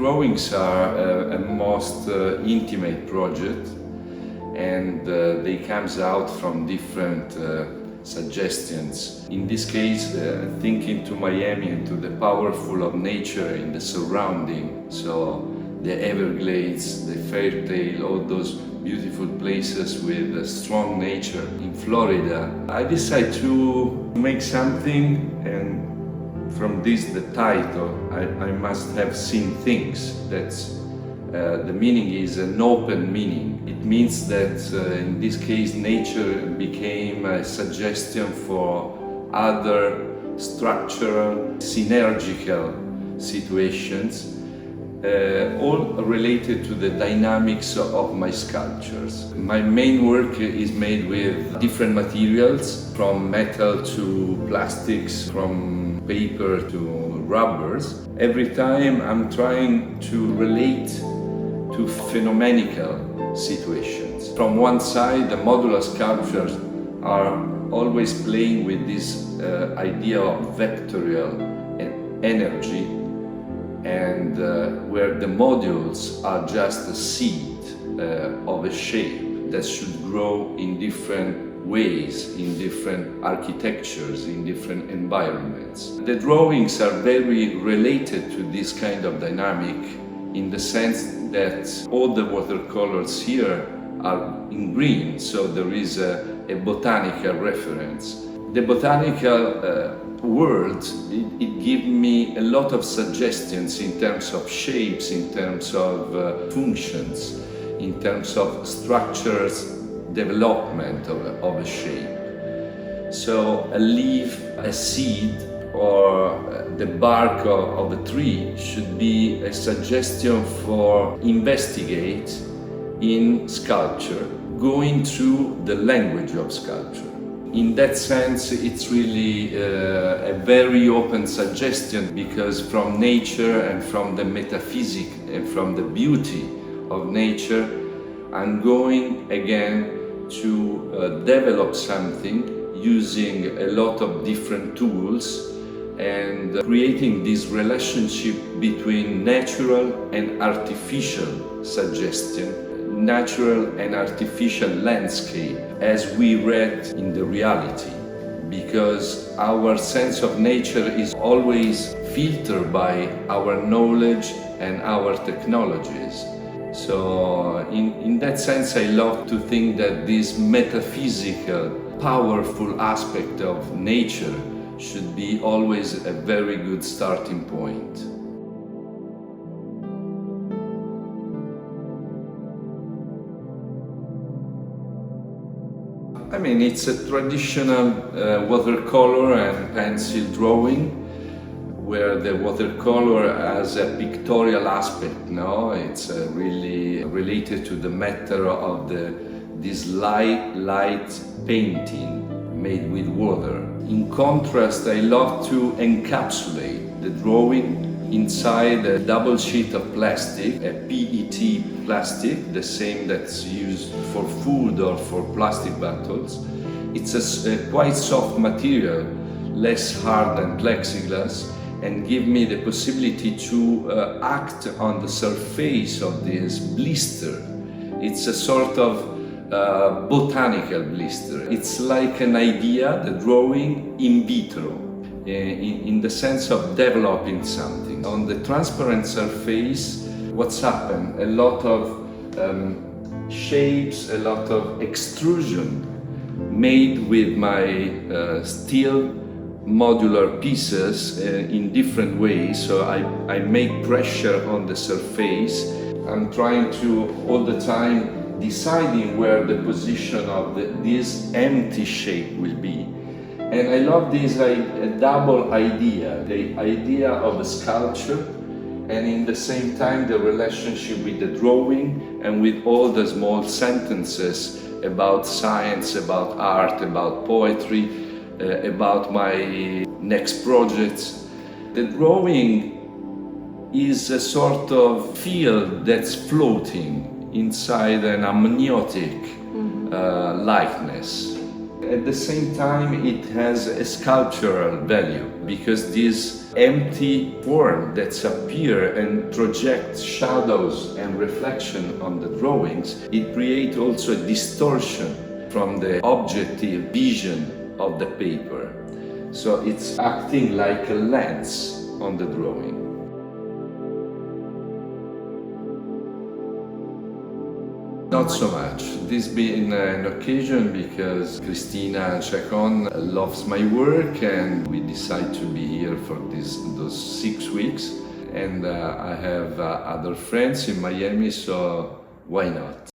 drawings are a most intimate project, and they comes out from different suggestions. In this case, thinking to Miami and to the powerful of nature in the surrounding, so the Everglades, the Fairtail, all those beautiful places with strong nature in Florida. I decided to make something, and from this the title, I must have seen things. That's the meaning is an open meaning. It means that in this case nature became a suggestion for other structural, synergical situations, all related to the dynamics of my sculptures. My main work is made with different materials, from metal to plastics, from paper to rubbers. Every time I'm trying to relate to phenomenical situations. From one side, the modular sculptures are always playing with this idea of vectorial energy, and where the modules are just a seed of a shape that should grow in different ways, in different architectures, in different environments. The drawings are very related to this kind of dynamic, in the sense that all the watercolors here are in green, so there is a botanical reference. The botanical world, it gives me a lot of suggestions in terms of shapes, in terms of functions, in terms of structures, development of a shape. So a leaf, a seed, or the bark of a tree should be a suggestion for investigate in sculpture, going through the language of sculpture. In that sense, it's really a very open suggestion, because from nature and from the metaphysic and from the beauty of nature, I'm going again to develop something using a lot of different tools and creating this relationship between natural and artificial suggestion, natural and artificial landscape, as we read in the reality, because our sense of nature is always filtered by our knowledge and our technologies. So in that sense, I love to think that this metaphysical, powerful aspect of nature should be always a very good starting point. I mean, it's a traditional watercolor and pencil drawing, where the watercolor has a pictorial aspect, no? It's really related to the matter of this light painting made with water. In contrast, I love to encapsulate the drawing inside a double sheet of plastic, a PET plastic, the same that's used for food or for plastic bottles. It's a quite soft material, less hard than plexiglass, and give me the possibility to act on the surface of this blister. It's a sort of botanical blister. It's like an idea, the drawing in vitro, in the sense of developing something. On the transparent surface, what's happened? A lot of shapes, a lot of extrusion made with my steel modular pieces in different ways. So I make pressure on the surface. I'm trying to all the time deciding where the position of this empty shape will be. And I love this a double idea, the idea of a sculpture, and in the same time the relationship with the drawing and with all the small sentences about science, about art, about poetry, about my next projects. The drawing is a sort of field that's floating inside an amniotic likeness. At the same time, it has a sculptural value because this empty form that appear and project shadows and reflection on the drawings, it creates also a distortion from the objective vision of the paper. So it's acting like a lens on the drawing. Not so much. This being an occasion because Cristina Chacon loves my work and we decide to be here for those 6 weeks. And I have other friends in Miami, so why not?